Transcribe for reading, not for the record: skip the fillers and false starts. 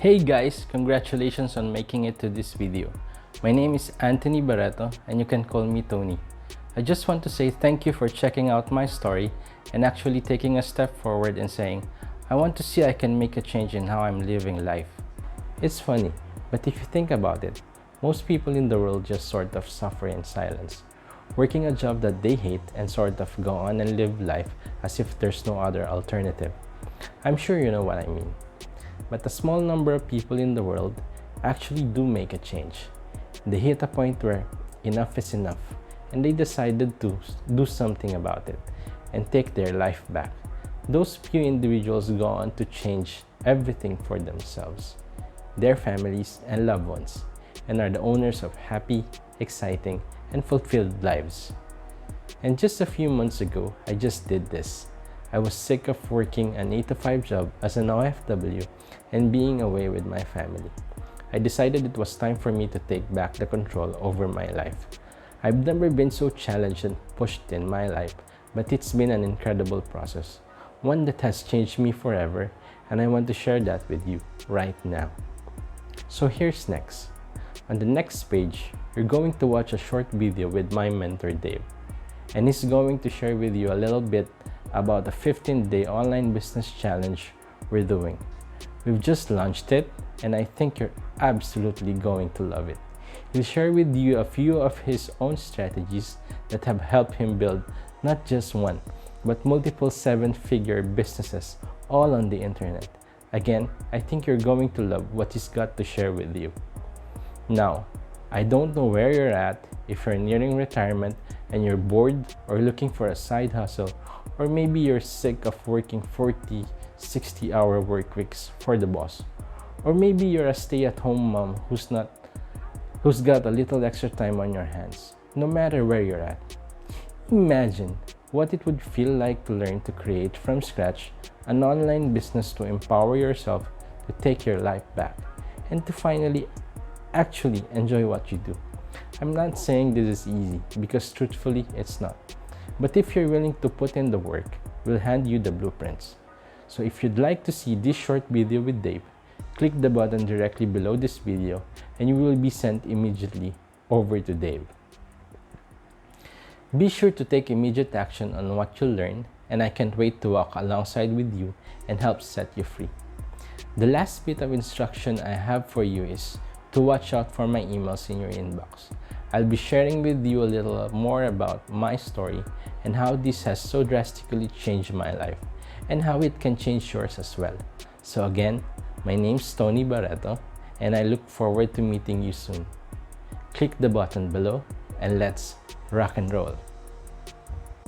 Hey guys, congratulations on making it to this video. My name is Anthony Barretto and you can call me Thony. I just want to say thank you for checking out my story and actually taking a step forward and saying, I want to see I can make a change in how I'm living life. It's funny, but if you think about it, most people in the world just sort of suffer in silence, working a job that they hate and sort of go on and live life as if there's no other alternative. I'm sure you know what I mean. But a small number of people in the world actually do make a change. They hit a point where enough is enough and they decided to do something about it and take their life back. Those few individuals go on to change everything for themselves, their families and loved ones, and are the owners of happy, exciting, and fulfilled lives. And just a few months ago, I just did this. I was sick of working an 8-to-5 job as an OFW and being away with my family. I decided it was time for me to take back the control over my life. I've never been so challenged and pushed in my life, but it's been an incredible process, one that has changed me forever, and I want to share that with you right now. So here's next. On the next page, you're going to watch a short video with my mentor Dave, and he's going to share with you a little bit about the 15-day online business challenge we're doing. We've just launched it and I think you're absolutely going to love it. He'll share with you a few of his own strategies that have helped him build not just one, but multiple 7-figure businesses all on the internet. Again, I think you're going to love what he's got to share with you. Now, I don't know where you're at, if you're nearing retirement and you're bored or looking for a side hustle, or maybe you're sick of working 40, 60-hour work weeks for the boss. Or maybe you're a stay-at-home mom who's got a little extra time on your hands. No matter where you're at, imagine what it would feel like to learn to create from scratch an online business to empower yourself to take your life back and to finally actually enjoy what you do. I'm not saying this is easy because truthfully it's not. But if you're willing to put in the work, we'll hand you the blueprints. So if you'd like to see this short video with Dave, click the button directly below this video and you will be sent immediately over to Dave. Be sure to take immediate action on what you learn, and I can't wait to walk alongside with you and help set you free. The last bit of instruction I have for you is to watch out for my emails in your inbox. I'll be sharing with you a little more about my story and how this has so drastically changed my life and how it can change yours as well. So again, my name's Thony Barretto and I look forward to meeting you soon. Click the button below and let's rock and roll.